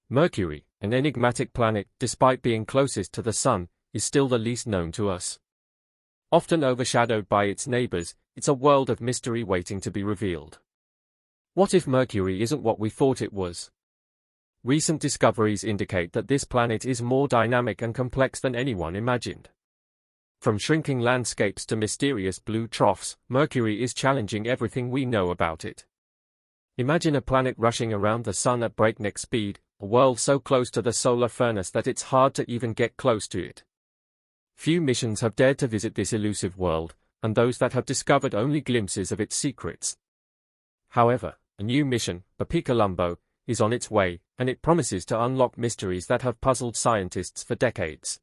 Mercury, an enigmatic planet, despite being closest to the Sun, is still the least known to us. Often overshadowed by its neighbors, it's a world of mystery waiting to be revealed. What if Mercury isn't what we thought it was? Recent discoveries indicate that this planet is more dynamic and complex than anyone imagined. From shrinking landscapes to mysterious blue troughs, Mercury is challenging everything we know about it. Imagine a planet rushing around the Sun at breakneck speed, a world so close to the solar furnace that it's hard to even get close to it. Few missions have dared to visit this elusive world, and those that have discovered only glimpses of its secrets. However, a new mission, Colombo, is on its way, and it promises to unlock mysteries that have puzzled scientists for decades.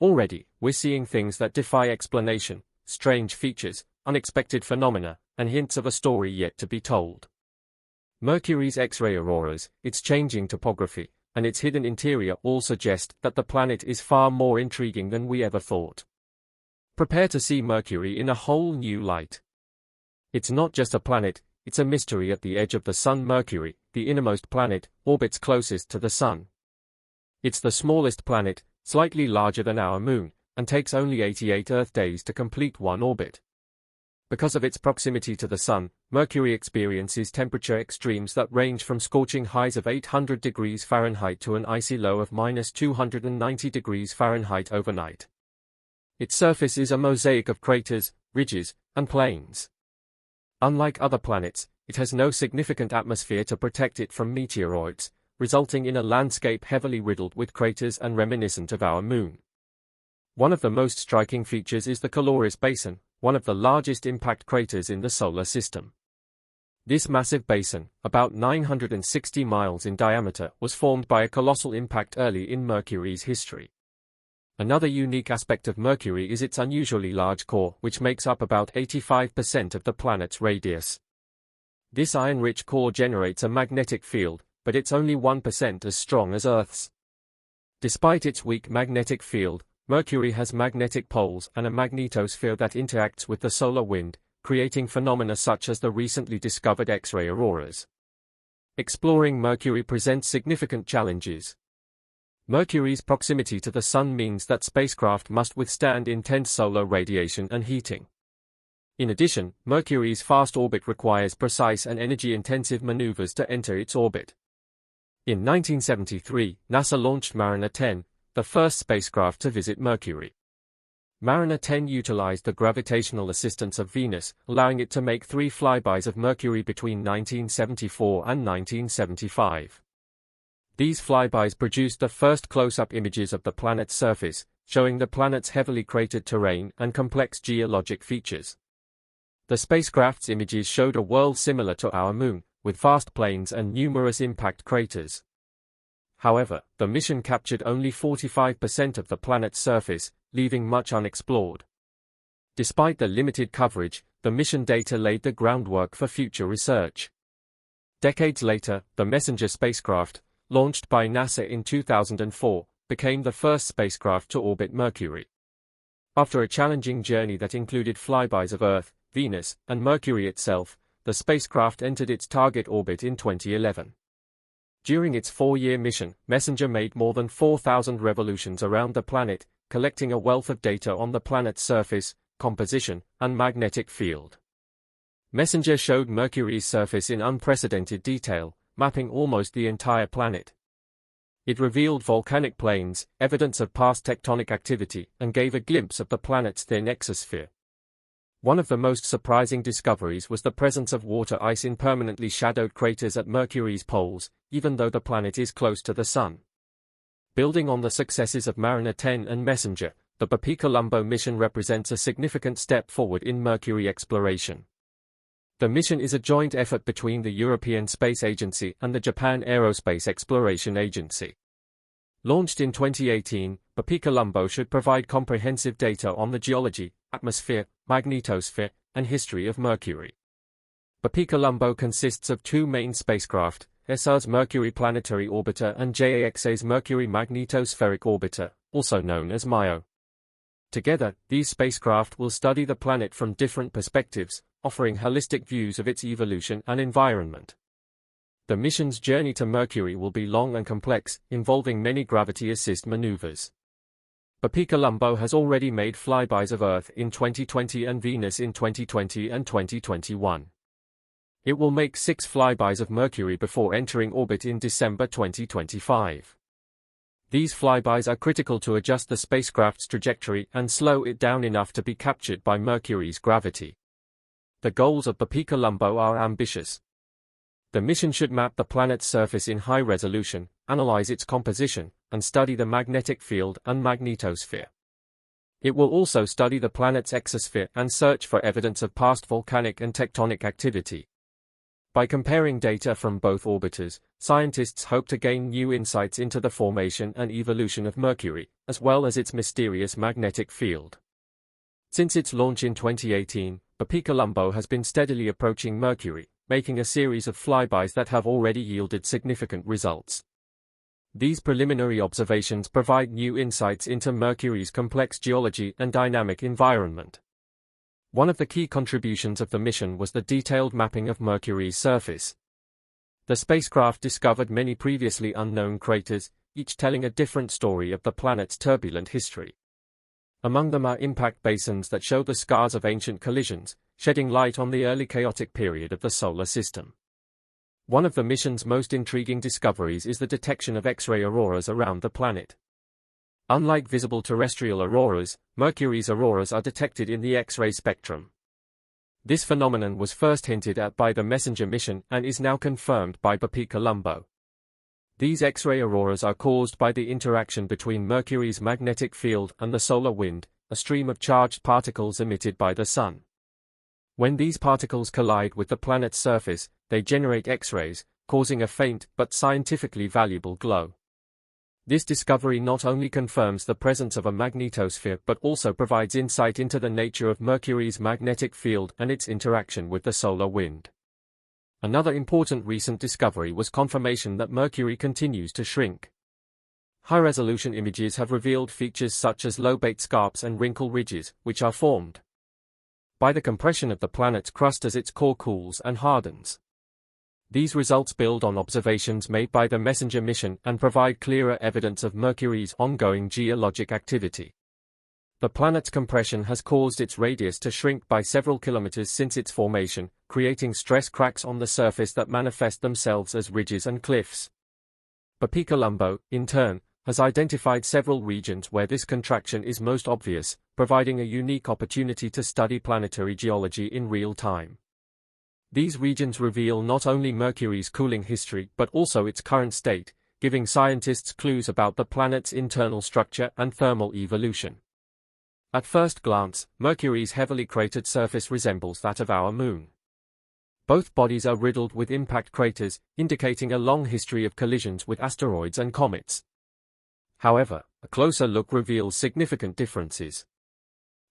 Already, we're seeing things that defy explanation, strange features, unexpected phenomena, and hints of a story yet to be told. Mercury's X-ray auroras, its changing topography, and its hidden interior all suggest that the planet is far more intriguing than we ever thought. Prepare to see Mercury in a whole new light. It's not just a planet, it's a mystery at the edge of the Sun. Mercury, the innermost planet, orbits closest to the Sun. It's the smallest planet, slightly larger than our Moon, and takes only 88 Earth days to complete one orbit. Because of its proximity to the Sun, Mercury experiences temperature extremes that range from scorching highs of 800 degrees Fahrenheit to an icy low of -290 degrees Fahrenheit overnight. Its surface is a mosaic of craters, ridges, and plains. Unlike other planets, it has no significant atmosphere to protect it from meteoroids, resulting in a landscape heavily riddled with craters and reminiscent of our Moon. One of the most striking features is the Caloris Basin, one of the largest impact craters in the solar system. This massive basin, about 960 miles in diameter, was formed by a colossal impact early in Mercury's history. Another unique aspect of Mercury is its unusually large core, which makes up about 85% of the planet's radius. This iron-rich core generates a magnetic field, but it's only 1% as strong as Earth's. Despite its weak magnetic field, Mercury has magnetic poles and a magnetosphere that interacts with the solar wind, creating phenomena such as the recently discovered X-ray auroras. Exploring Mercury presents significant challenges. Mercury's proximity to the Sun means that spacecraft must withstand intense solar radiation and heating. In addition, Mercury's fast orbit requires precise and energy-intensive maneuvers to enter its orbit. In 1973, NASA launched Mariner 10, the first spacecraft to visit Mercury. Mariner 10 utilized the gravitational assistance of Venus, allowing it to make 3 flybys of Mercury between 1974 and 1975. These flybys produced the first close-up images of the planet's surface, showing the planet's heavily cratered terrain and complex geologic features. The spacecraft's images showed a world similar to our Moon, with vast plains and numerous impact craters. However, the mission captured only 45% of the planet's surface, leaving much unexplored. Despite the limited coverage, the mission data laid the groundwork for future research. Decades later, the Messenger spacecraft, launched by NASA in 2004, became the first spacecraft to orbit Mercury. After a challenging journey that included flybys of Earth, Venus, and Mercury itself, the spacecraft entered its target orbit in 2011. During its 4-year mission, Messenger made more than 4,000 revolutions around the planet, collecting a wealth of data on the planet's surface, composition, and magnetic field. Messenger showed Mercury's surface in unprecedented detail, mapping almost the entire planet. It revealed volcanic plains, evidence of past tectonic activity, and gave a glimpse of the planet's thin exosphere. One of the most surprising discoveries was the presence of water ice in permanently shadowed craters at Mercury's poles, even though the planet is close to the Sun. Building on the successes of Mariner 10 and Messenger, the Colombo mission represents a significant step forward in Mercury exploration. The mission is a joint effort between the European Space Agency and the Japan Aerospace Exploration Agency. Launched in 2018, Colombo should provide comprehensive data on the geology, atmosphere, magnetosphere, and history of Mercury. Colombo consists of 2 main spacecraft, ESA's Mercury Planetary Orbiter and JAXA's Mercury Magnetospheric Orbiter, also known as MAO. Together, these spacecraft will study the planet from different perspectives, offering holistic views of its evolution and environment. The mission's journey to Mercury will be long and complex, involving many gravity assist maneuvers. BepiColombo has already made flybys of Earth in 2020 and Venus in 2020 and 2021. It will make 6 flybys of Mercury before entering orbit in December 2025. These flybys are critical to adjust the spacecraft's trajectory and slow it down enough to be captured by Mercury's gravity. The goals of BepiColombo are ambitious. The mission should map the planet's surface in high resolution, analyze its composition, and study the magnetic field and magnetosphere. It will also study the planet's exosphere and search for evidence of past volcanic and tectonic activity. By comparing data from both orbiters, scientists hope to gain new insights into the formation and evolution of Mercury, as well as its mysterious magnetic field. Since its launch in 2018, BepiColombo has been steadily approaching Mercury, making a series of flybys that have already yielded significant results. These preliminary observations provide new insights into Mercury's complex geology and dynamic environment. One of the key contributions of the mission was the detailed mapping of Mercury's surface. The spacecraft discovered many previously unknown craters, each telling a different story of the planet's turbulent history. Among them are impact basins that show the scars of ancient collisions, shedding light on the early chaotic period of the solar system. One of the mission's most intriguing discoveries is the detection of X-ray auroras around the planet. Unlike visible terrestrial auroras, Mercury's auroras are detected in the X-ray spectrum. This phenomenon was first hinted at by the Messenger mission and is now confirmed by BepiColombo. These X-ray auroras are caused by the interaction between Mercury's magnetic field and the solar wind, a stream of charged particles emitted by the Sun. When these particles collide with the planet's surface, they generate X-rays, causing a faint but scientifically valuable glow. This discovery not only confirms the presence of a magnetosphere but also provides insight into the nature of Mercury's magnetic field and its interaction with the solar wind. Another important recent discovery was confirmation that Mercury continues to shrink. High-resolution images have revealed features such as lobate scarps and wrinkle ridges, which are formed by the compression of the planet's crust as its core cools and hardens. These results build on observations made by the Messenger mission and provide clearer evidence of Mercury's ongoing geologic activity. The planet's compression has caused its radius to shrink by several kilometers since its formation, creating stress cracks on the surface that manifest themselves as ridges and cliffs. BepiColombo, in turn, has identified several regions where this contraction is most obvious, providing a unique opportunity to study planetary geology in real time. These regions reveal not only Mercury's cooling history but also its current state, giving scientists clues about the planet's internal structure and thermal evolution. At first glance, Mercury's heavily cratered surface resembles that of our Moon. Both bodies are riddled with impact craters, indicating a long history of collisions with asteroids and comets. However, a closer look reveals significant differences.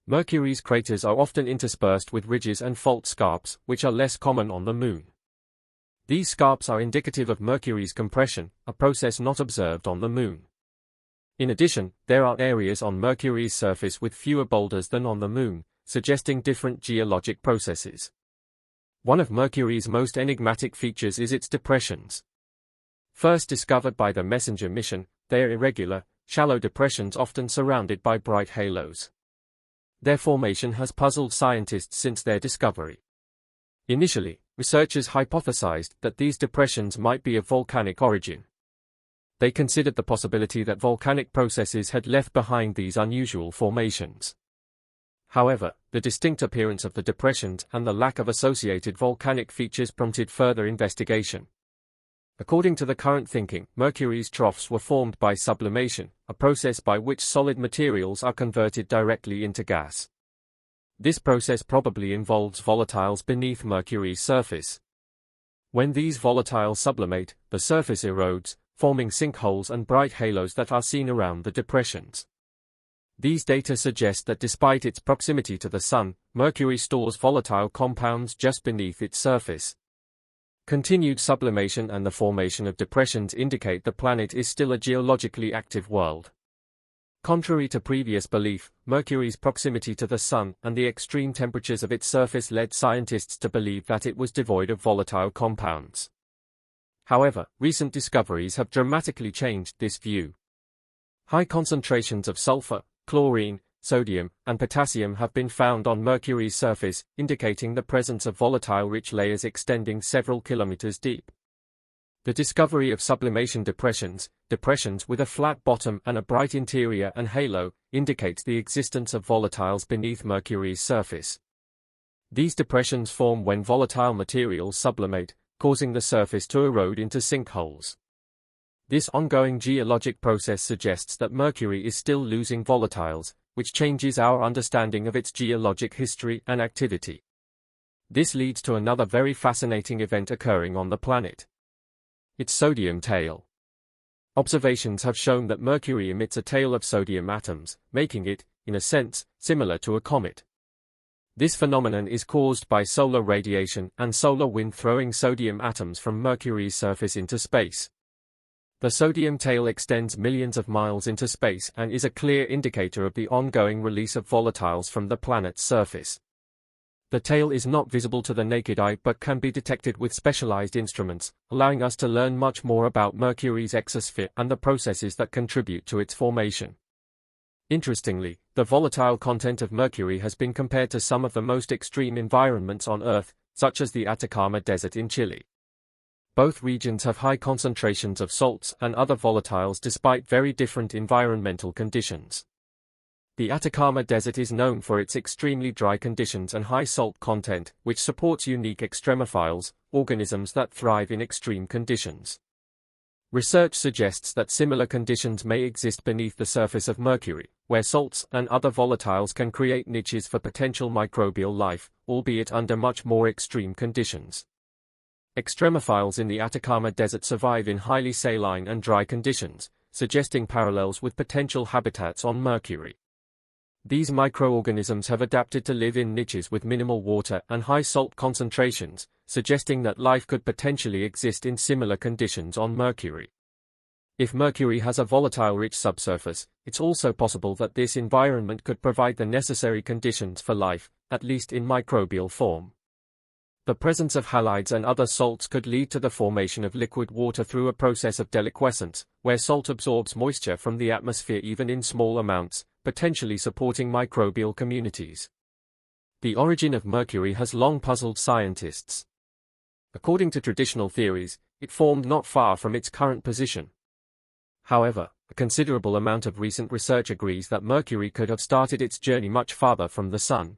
Mercury's craters are often interspersed with ridges and fault scarps, which are less common on the Moon. These scarps are indicative of Mercury's compression, a process not observed on the Moon. In addition, there are areas on Mercury's surface with fewer boulders than on the Moon, suggesting different geologic processes. One of Mercury's most enigmatic features is its depressions. First discovered by the Messenger mission, they are irregular, shallow depressions often surrounded by bright halos. Their formation has puzzled scientists since their discovery. Initially, researchers hypothesized that these depressions might be of volcanic origin. They considered the possibility that volcanic processes had left behind these unusual formations. However, the distinct appearance of the depressions and the lack of associated volcanic features prompted further investigation. According to the current thinking, Mercury's troughs were formed by sublimation, a process by which solid materials are converted directly into gas. This process probably involves volatiles beneath Mercury's surface. When these volatiles sublimate, the surface erodes, forming sinkholes and bright halos that are seen around the depressions. These data suggest that despite its proximity to the Sun, Mercury stores volatile compounds just beneath its surface. Continued sublimation and the formation of depressions indicate the planet is still a geologically active world. Contrary to previous belief, Mercury's proximity to the Sun and the extreme temperatures of its surface led scientists to believe that it was devoid of volatile compounds. However, recent discoveries have dramatically changed this view. High concentrations of sulfur, chlorine, sodium, and potassium have been found on Mercury's surface, indicating the presence of volatile-rich layers extending several kilometers deep. The discovery of sublimation depressions with a flat bottom and a bright interior and halo, indicates the existence of volatiles beneath Mercury's surface. These depressions form when volatile materials sublimate, causing the surface to erode into sinkholes. This ongoing geologic process suggests that Mercury is still losing volatiles, which changes our understanding of its geologic history and activity. This leads to another very fascinating event occurring on the planet. Its sodium tail. Observations have shown that Mercury emits a tail of sodium atoms, making it, in a sense, similar to a comet. This phenomenon is caused by solar radiation and solar wind throwing sodium atoms from Mercury's surface into space. The sodium tail extends millions of miles into space and is a clear indicator of the ongoing release of volatiles from the planet's surface. The tail is not visible to the naked eye but can be detected with specialized instruments, allowing us to learn much more about Mercury's exosphere and the processes that contribute to its formation. Interestingly, the volatile content of Mercury has been compared to some of the most extreme environments on Earth, such as the Atacama Desert in Chile. Both regions have high concentrations of salts and other volatiles despite very different environmental conditions. The Atacama Desert is known for its extremely dry conditions and high salt content, which supports unique extremophiles, organisms that thrive in extreme conditions. Research suggests that similar conditions may exist beneath the surface of Mercury, where salts and other volatiles can create niches for potential microbial life, albeit under much more extreme conditions. Extremophiles in the Atacama Desert survive in highly saline and dry conditions, suggesting parallels with potential habitats on Mercury. These microorganisms have adapted to live in niches with minimal water and high salt concentrations, suggesting that life could potentially exist in similar conditions on Mercury. If Mercury has a volatile-rich subsurface, it's also possible that this environment could provide the necessary conditions for life, at least in microbial form. The presence of halides and other salts could lead to the formation of liquid water through a process of deliquescence, where salt absorbs moisture from the atmosphere even in small amounts, potentially supporting microbial communities. The origin of Mercury has long puzzled scientists. According to traditional theories, it formed not far from its current position. However, a considerable amount of recent research agrees that Mercury could have started its journey much farther from the Sun.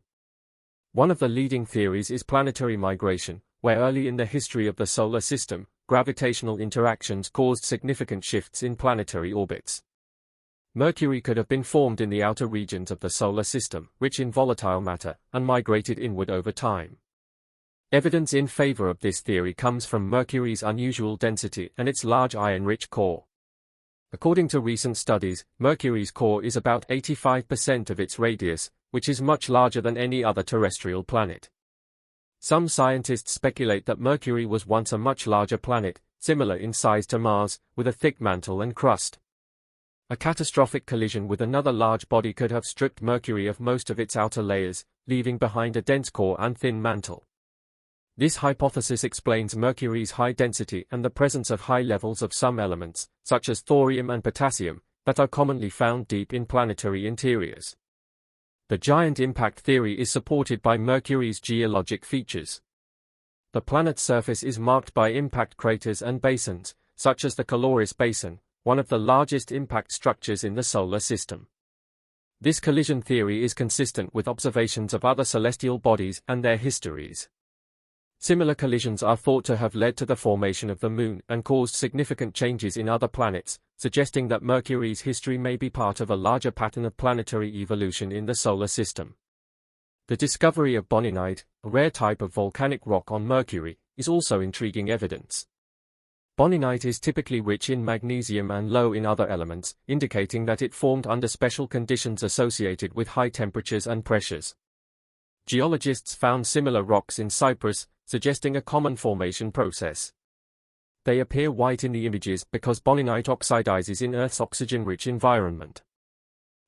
One of the leading theories is planetary migration, where early in the history of the solar system, gravitational interactions caused significant shifts in planetary orbits. Mercury could have been formed in the outer regions of the solar system, rich in volatile matter, and migrated inward over time. Evidence in favor of this theory comes from Mercury's unusual density and its large iron-rich core. According to recent studies, Mercury's core is about 85% of its radius, which is much larger than any other terrestrial planet. Some scientists speculate that Mercury was once a much larger planet, similar in size to Mars, with a thick mantle and crust. A catastrophic collision with another large body could have stripped Mercury of most of its outer layers, leaving behind a dense core and thin mantle. This hypothesis explains Mercury's high density and the presence of high levels of some elements, such as thorium and potassium, that are commonly found deep in planetary interiors. The giant impact theory is supported by Mercury's geologic features. The planet's surface is marked by impact craters and basins, such as the Caloris Basin, one of the largest impact structures in the solar system. This collision theory is consistent with observations of other celestial bodies and their histories. Similar collisions are thought to have led to the formation of the Moon and caused significant changes in other planets, suggesting that Mercury's history may be part of a larger pattern of planetary evolution in the solar system. The discovery of boninite, a rare type of volcanic rock on Mercury, is also intriguing evidence. Boninite is typically rich in magnesium and low in other elements, indicating that it formed under special conditions associated with high temperatures and pressures. Geologists found similar rocks in Cyprus, suggesting a common formation process. They appear white in the images because boninite oxidizes in Earth's oxygen-rich environment.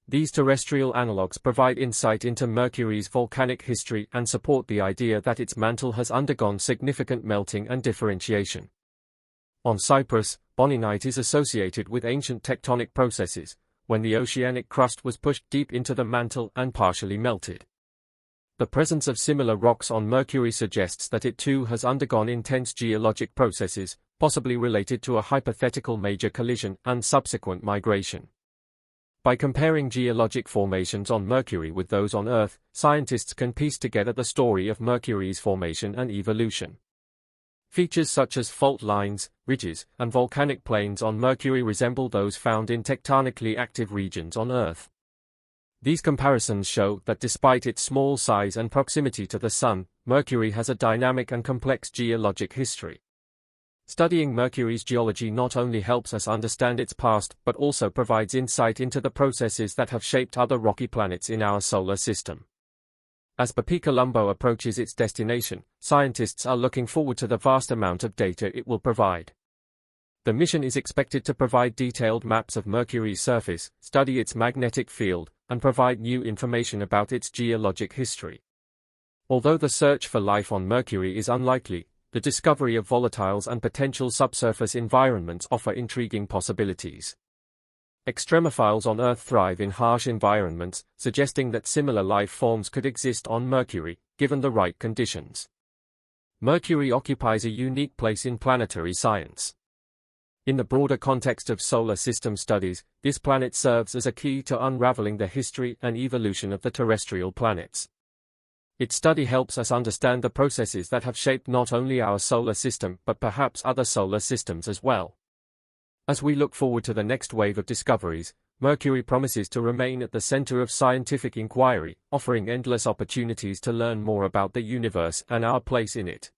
These terrestrial analogues provide insight into Mercury's volcanic history and support the idea that its mantle has undergone significant melting and differentiation. On Cyprus, bonninite is associated with ancient tectonic processes, when the oceanic crust was pushed deep into the mantle and partially melted. The presence of similar rocks on Mercury suggests that it too has undergone intense geologic processes, possibly related to a hypothetical major collision and subsequent migration. By comparing geologic formations on Mercury with those on Earth, scientists can piece together the story of Mercury's formation and evolution. Features such as fault lines, ridges, and volcanic plains on Mercury resemble those found in tectonically active regions on Earth. These comparisons show that despite its small size and proximity to the Sun, Mercury has a dynamic and complex geologic history. Studying Mercury's geology not only helps us understand its past but also provides insight into the processes that have shaped other rocky planets in our solar system. As Bepi-Colombo approaches its destination, scientists are looking forward to the vast amount of data it will provide. The mission is expected to provide detailed maps of Mercury's surface, study its magnetic field, and provide new information about its geologic history. Although the search for life on Mercury is unlikely, the discovery of volatiles and potential subsurface environments offer intriguing possibilities. Extremophiles on Earth thrive in harsh environments, suggesting that similar life forms could exist on Mercury, given the right conditions. Mercury occupies a unique place in planetary science. In the broader context of solar system studies, this planet serves as a key to unraveling the history and evolution of the terrestrial planets. Its study helps us understand the processes that have shaped not only our solar system but perhaps other solar systems as well. As we look forward to the next wave of discoveries, Mercury promises to remain at the center of scientific inquiry, offering endless opportunities to learn more about the universe and our place in it.